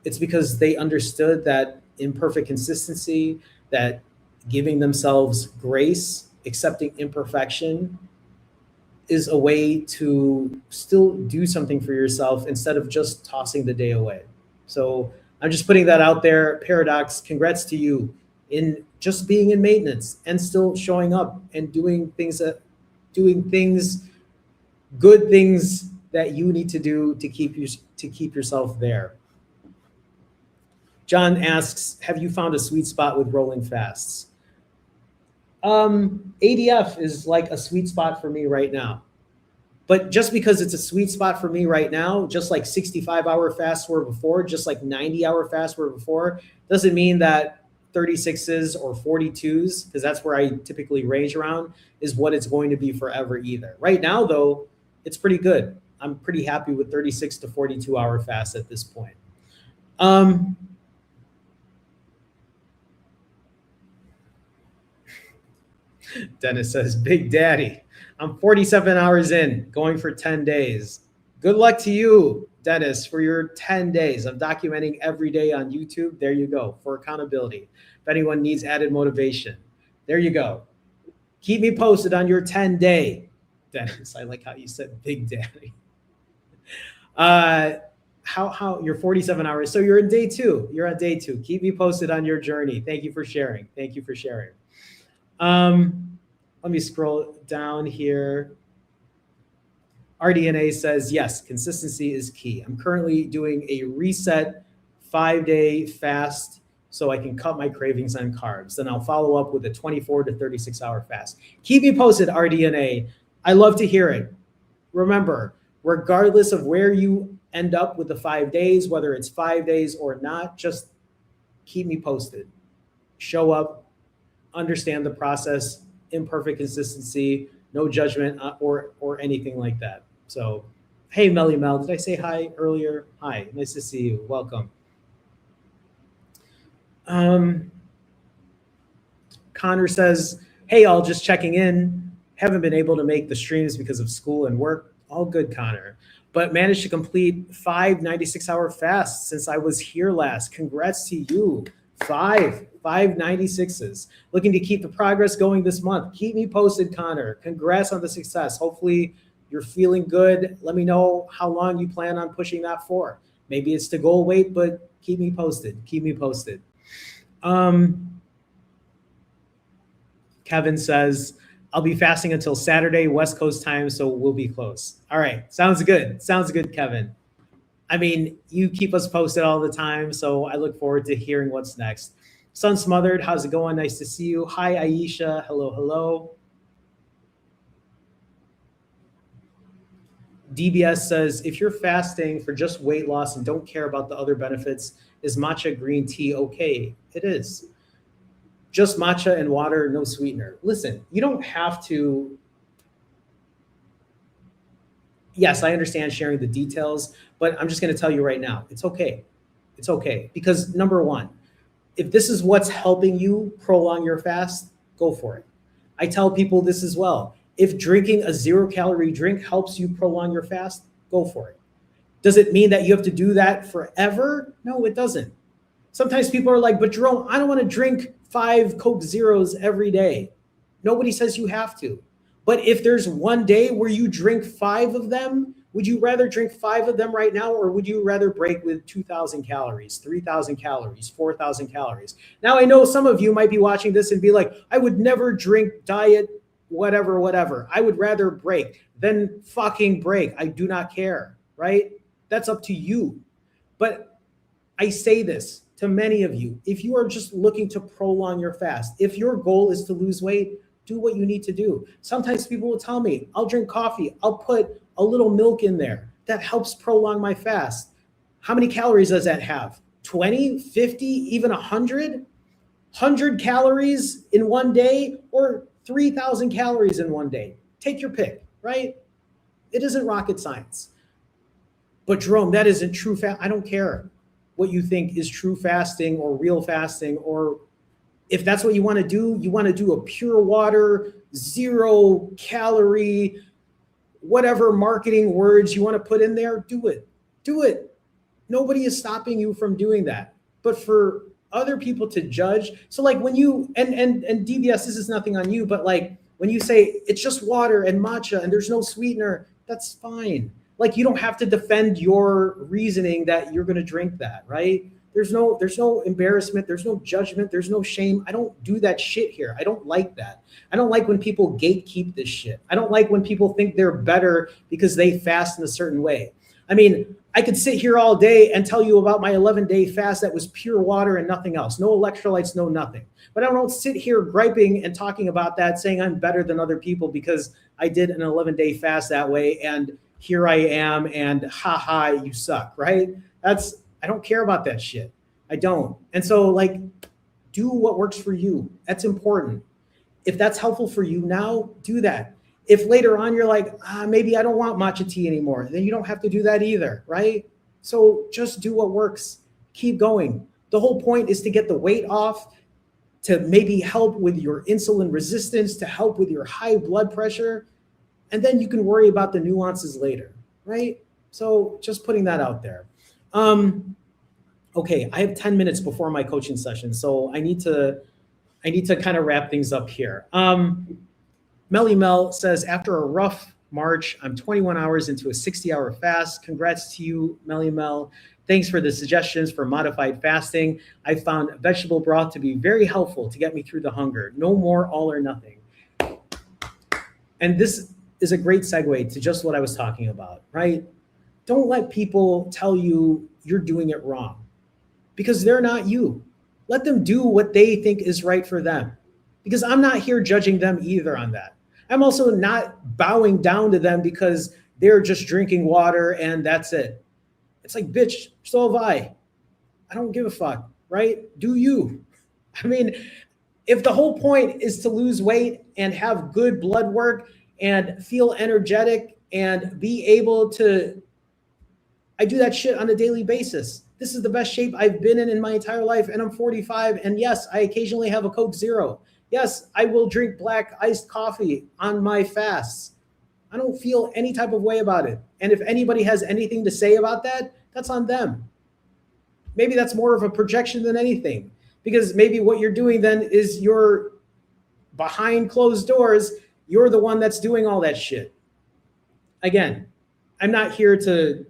It's because they understood that imperfect consistency, that giving themselves grace, accepting imperfection is a way to still do something for yourself instead of just tossing the day away. So I'm just putting that out there. Paradox, congrats to you in just being in maintenance and still showing up and doing things, good things that you need to do to keep yourself there. John asks, have you found a sweet spot with rolling fasts? ADF is like a sweet spot for me right now. But just because it's a sweet spot for me right now, just like 65-hour fasts were before, just like 90-hour fasts were before, doesn't mean that 36s or 42s, because that's where I typically range around, is what it's going to be forever either. Right now, though, it's pretty good. I'm pretty happy with 36 to 42-hour fasts at this point. Dennis says, Big Daddy, I'm 47 hours in, going for 10 days. Good luck to you, Dennis, for your 10 days. I'm documenting every day on YouTube. There you go, for accountability. If anyone needs added motivation, there you go. Keep me posted on your 10-day. Dennis, I like how you said Big Daddy. How you're 47 hours. So you're in day 2. You're on day 2. Keep me posted on your journey. Thank you for sharing. Thank you for sharing. Let me scroll down here. RDNA says, yes, consistency is key. I'm currently doing a reset 5-day fast so I can cut my cravings on carbs. Then I'll follow up with a 24 to 36-hour fast. Keep me posted, RDNA. I love to hear it. Remember, regardless of where you end up with the 5 days, whether it's 5 days or not, just keep me posted. Show up, understand the process, imperfect consistency, no judgment or anything like that. So, hey, Melly Mel, did I say hi earlier? Hi, nice to see you. Welcome. Connor says, hey, all, just checking in. Haven't been able to make the streams because of school and work. All good, Connor. But managed to complete 5 96-hour fasts since I was here last. Congrats to you. 5 96s. Looking to keep the progress going this month. Keep me posted, Connor. Congrats on the success. Hopefully you're feeling good. Let me know how long you plan on pushing that for. Maybe it's to goal weight, but keep me posted. Keep me posted. Kevin says, I'll be fasting until Saturday, West Coast time, so we'll be close. All right. Sounds good. Sounds good, Kevin. I mean, you keep us posted all the time, so I look forward to hearing what's next. Sun Smothered, how's it going? Nice to see you. Hi, Aisha. Hello, hello. DBS says, if you're fasting for just weight loss and don't care about the other benefits, is matcha green tea okay? It is. Just matcha and water, no sweetener. Listen, you don't have to. Yes, I understand sharing the details, but I'm just going to tell you right now, it's okay. It's okay. Because number one, if this is what's helping you prolong your fast, go for it. I tell people this as well. If drinking a 0-calorie drink helps you prolong your fast, go for it. Does it mean that you have to do that forever? No, it doesn't. Sometimes people are like, but Jerome, I don't want to drink 5 Coke Zeros every day. Nobody says you have to. But if there's one day where you drink 5 of them, would you rather drink 5 of them right now, or would you rather break with 2,000 calories, 3,000 calories, 4,000 calories? Now, I know some of you might be watching this and be like, I would never drink diet, whatever. I would rather break. Then fucking break. I do not care, right? That's up to you. But I say this to many of you. If you are just looking to prolong your fast, if your goal is to lose weight, do what you need to do. Sometimes people will tell me, I'll drink coffee, I'll put a little milk in there. That helps prolong my fast. How many calories does that have? 20, 50, even 100? 100 calories in one day or 3,000 calories in one day? Take your pick, right? It isn't rocket science. But Jerome, that isn't true fast. I don't care what you think is true fasting or real fasting, or if that's what you want to do a pure water, 0 calorie, whatever marketing words you want to put in there, do it. Do it. Nobody is stopping you from doing that. But for other people to judge, so like when you, and DBS, this is nothing on you, but like when you say it's just water and matcha and there's no sweetener, that's fine. Like you don't have to defend your reasoning that you're going to drink that, right? There's no embarrassment. There's no judgment. There's no shame. I don't do that shit here. I don't like that. I don't like when people gatekeep this shit. I don't like when people think they're better because they fast in a certain way. I mean, I could sit here all day and tell you about my 11-day fast that was pure water and nothing else. No electrolytes, no nothing. But I don't sit here griping and talking about that, saying I'm better than other people because I did an 11-day fast that way and here I am and ha, you suck, right? I don't care about that shit. I don't. And so like, do what works for you. That's important. If that's helpful for you now, do that. If later on you're like, maybe I don't want matcha tea anymore, then you don't have to do that either, right? So just do what works. Keep going. The whole point is to get the weight off, to maybe help with your insulin resistance, to help with your high blood pressure, and then you can worry about the nuances later, right? So just putting that out there. Okay, I have 10 minutes before my coaching session, so I need to kind of wrap things up here. Melly Mel says, after a rough March, I'm 21 hours into a 60-hour fast. Congrats to you, Melly Mel. Thanks for the suggestions for modified fasting. I found vegetable broth to be very helpful to get me through the hunger. No more all or nothing. And this is a great segue to just what I was talking about, right? Don't let people tell you you're doing it wrong because they're not you. Let them do what they think is right for them, because I'm not here judging them either on that. I'm also not bowing down to them because they're just drinking water and that's it. It's like, bitch, so have I. I don't give a fuck, right? Do you? I mean, if the whole point is to lose weight and have good blood work and feel energetic and be able to, I do that shit on a daily basis. This is the best shape I've been in my entire life, and I'm 45. And yes, I occasionally have a Coke Zero. Yes, I will drink black iced coffee on my fasts. I don't feel any type of way about it. And if anybody has anything to say about that, that's on them. Maybe that's more of a projection than anything, because maybe what you're doing then is you're behind closed doors. You're the one that's doing all that shit. Again, I'm not here to,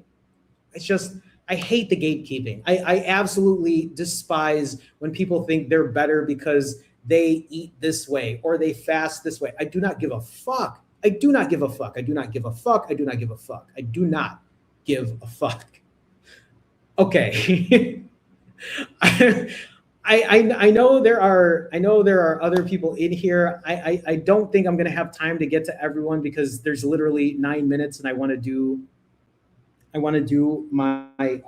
it's just, I hate the gatekeeping. I absolutely despise when people think they're better because they eat this way or they fast this way. I do not give a fuck. I do not give a fuck. I do not give a fuck. I do not give a fuck. I do not give a fuck. Okay. I know there are other people in here. I don't think I'm going to have time to get to everyone because there's literally 9 minutes and I want to do my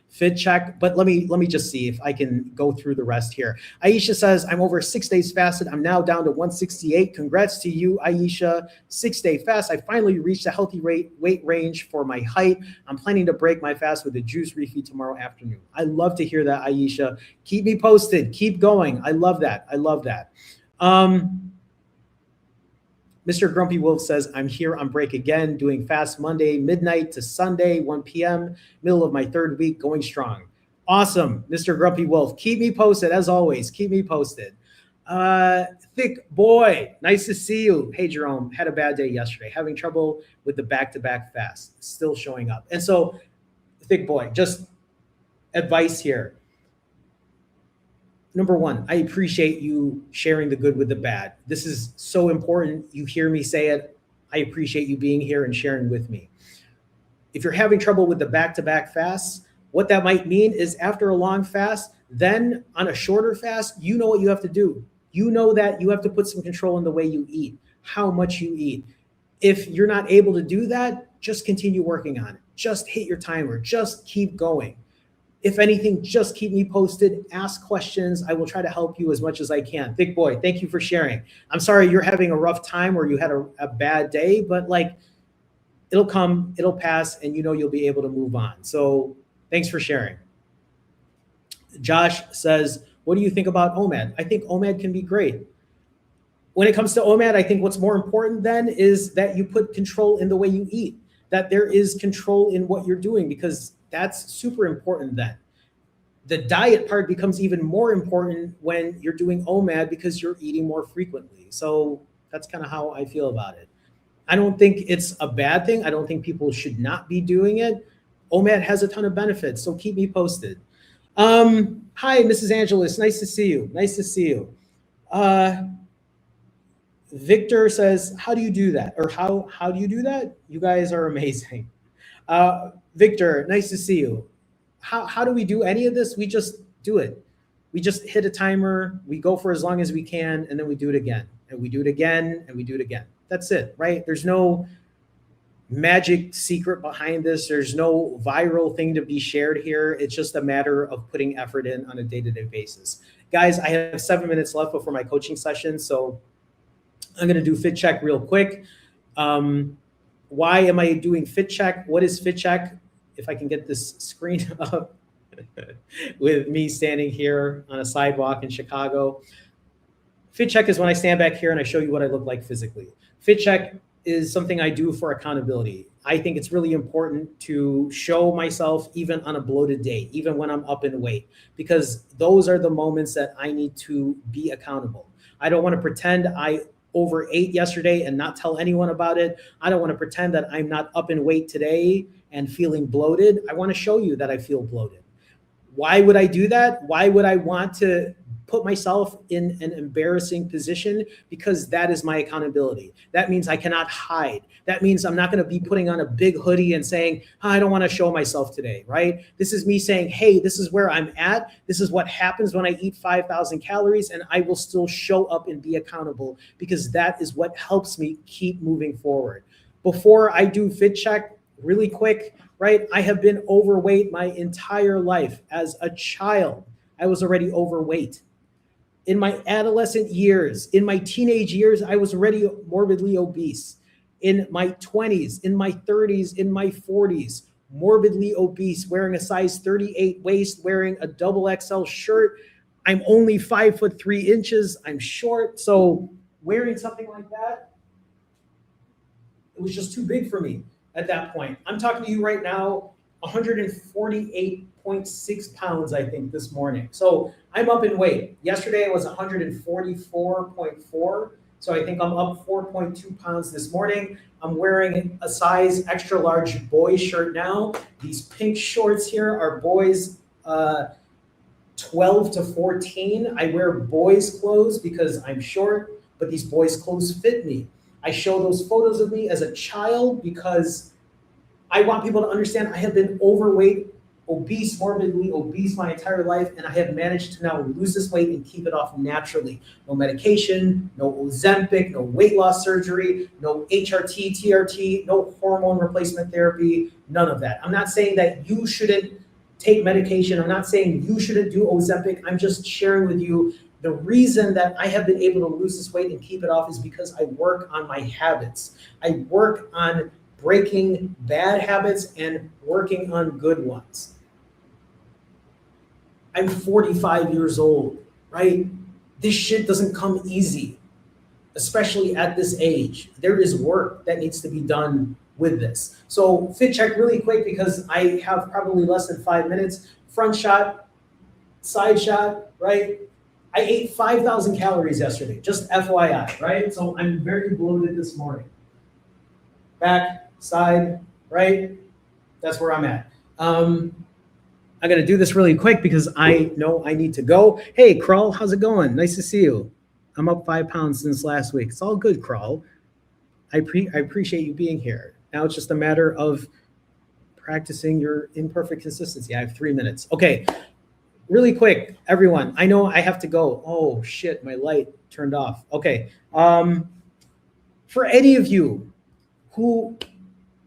fit check, but let me just see if I can go through the rest here. Aisha says, I'm over 6 days fasted. I'm now down to 168. Congrats to you, Aisha. 6-day fast. I finally reached a healthy weight range for my height. I'm planning to break my fast with a juice refeed tomorrow afternoon. I love to hear that, Aisha. Keep me posted. Keep going. I love that. I love that. Mr. Grumpy Wolf says, I'm here on break again, doing fast Monday, midnight to Sunday, 1 p.m., middle of my 3rd week, going strong. Awesome, Mr. Grumpy Wolf. Keep me posted, as always. Keep me posted. Thick Boy, nice to see you. Hey, Jerome, had a bad day yesterday. Having trouble with the back-to-back fast. Still showing up. And so, Thick Boy, just advice here. Number one, I appreciate you sharing the good with the bad. This is so important. You hear me say it. I appreciate you being here and sharing with me. If you're having trouble with the back-to-back fasts, What that might mean is after a long fast, then on a shorter fast, you know what you have to do. You know that you have to put some control in the way you eat, how much you eat. If you're not able to do that, just continue working on it. Just hit your timer. Just keep going. If anything, just keep me posted. Ask questions. I will try to help you as much as I can. Thick boy, thank you for sharing. I'm sorry you're having a rough time or you had a bad day, but like it'll come, it'll pass, and you know you'll be able to move on. So thanks for sharing. Josh says, what do you think about OMAD? I think OMAD can be great. When it comes to OMAD, I think what's more important then is that you put control in the way you eat, that there is control in what you're doing, because that's super important then. The diet part becomes even more important when you're doing OMAD because you're eating more frequently. So that's kind of how I feel about it. I don't think it's a bad thing. I don't think people should not be doing it. OMAD has a ton of benefits, so keep me posted. Hi, Mrs. Angelis. Nice to see you. Nice to see you. Victor says, how do you do that? Or how do you do that? You guys are amazing. Victor, nice to see you. How do we do any of this? We just do it. We just hit a timer, we go for as long as we can, and then we do it again. And we do it again, and we do it again. That's it, right? There's no magic secret behind this. There's no viral thing to be shared here. It's just a matter of putting effort in on a day-to-day basis. Guys, I have 7 minutes left before my coaching session, so I'm going to do Fit Check real quick. Why am I doing Fit Check? What is Fit Check? If I can get this screen up with me standing here on a sidewalk in Chicago. Fit Check is when I stand back here and I show you what I look like physically. Fit Check is something I do for accountability. I think it's really important to show myself even on a bloated day, even when I'm up in weight, because those are the moments that I need to be accountable. I don't want to pretend I overate yesterday and not tell anyone about it. I don't want to pretend that I'm not up in weight today and feeling bloated. I want to show you that I feel bloated. Why would I do that? Why would I want to put myself in an embarrassing position? Because that is my accountability. That means I cannot hide. That means I'm not going to be putting on a big hoodie and saying, oh, I don't want to show myself today, right? This is me saying, hey, this is where I'm at. This is what happens when I eat 5,000 calories, and I will still show up and be accountable, because that is what helps me keep moving forward. Before I do Fit Check, really quick, right? I have been overweight my entire life. As a child, I was already overweight. In my adolescent years, in my teenage years, I was already morbidly obese. In my 20s, in my 30s, in my 40s, morbidly obese, wearing a size 38 waist, wearing a double XL shirt. I'm only 5'3". I'm short. So wearing something like that, it was just too big for me at that point. I'm talking to you right now, 148.6 pounds, I think, this morning. So I'm up in weight. Yesterday I was 144.4. So I think I'm up 4.2 pounds this morning. I'm wearing a size extra large boys shirt now. These pink shorts here are boys 12 to 14. I wear boys clothes because I'm short, but these boys clothes fit me. I show those photos of me as a child because I want people to understand I have been overweight, obese, morbidly obese my entire life, and I have managed to now lose this weight and keep it off naturally. No medication, no Ozempic, no weight loss surgery, no HRT, TRT, no hormone replacement therapy, none of that. I'm not saying that you shouldn't take medication. I'm not saying you shouldn't do Ozempic. I'm just sharing with you the reason that I have been able to lose this weight and keep it off is because I work on my habits. I work on breaking bad habits and working on good ones. I'm 45 years old, right? This shit doesn't come easy, especially at this age. There is work that needs to be done with this. So Fit Check really quick because I have probably less than 5 minutes. Front shot, side shot, right? I ate 5,000 calories yesterday, just FYI, right? So I'm very bloated this morning. Back, side, right? That's where I'm at. I'm going to do this really quick because I know I need to go. Hey, Crawl, how's it going? Nice to see you. I'm up 5 pounds since last week. It's all good, Crawl. I appreciate you being here. Now it's just a matter of practicing your imperfect consistency. I have 3 minutes. Okay, really quick, everyone. I know I have to go. Oh shit, my light turned off. Okay. For any of you who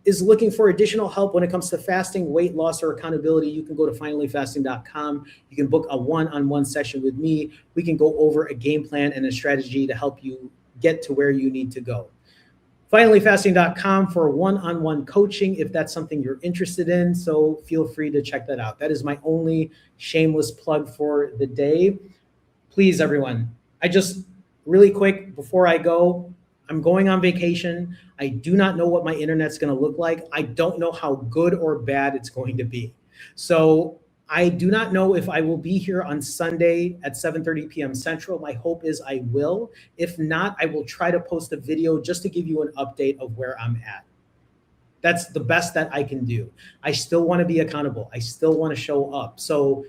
is looking for additional help when it comes to fasting, weight loss, or accountability, you can go to finallyfasting.com. You can book a one-on-one session with me. We can go over a game plan and a strategy to help you get to where you need to go. Finallyfasting.com for one-on-one coaching if that's something you're interested in. So feel free to check that out. That is my only shameless plug for the day. Please, everyone, I just really quick before I go, I'm going on vacation. I do not know what my internet's going to look like. I don't know how good or bad it's going to be. So I do not know if I will be here on Sunday at 7:30 p.m. Central. My hope is I will. If not, I will try to post a video just to give you an update of where I'm at. That's the best that I can do. I still want to be accountable. I still want to show up. So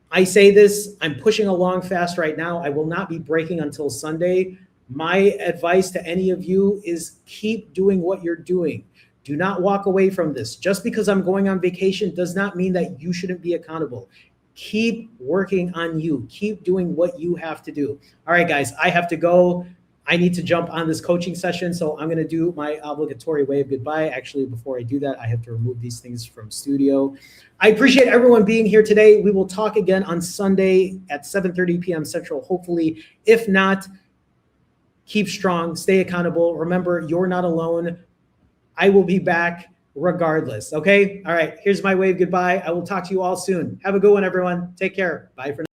I say this, I'm pushing along fast right now. I will not be breaking until Sunday. My advice to any of you is keep doing what you're doing. Do not walk away from this. Just because I'm going on vacation does not mean that you shouldn't be accountable. Keep working on you. Keep doing what you have to do. All right, guys, I have to go. I need to jump on this coaching session, so I'm going to do my obligatory wave goodbye. Actually, before I do that, I have to remove these things from studio. I appreciate everyone being here today. We will talk again on Sunday at 7:30 p.m. Central, hopefully. If not, keep strong, stay accountable. Remember, you're not alone. I will be back regardless, okay? All right, here's my wave goodbye. I will talk to you all soon. Have a good one, everyone. Take care. Bye for now.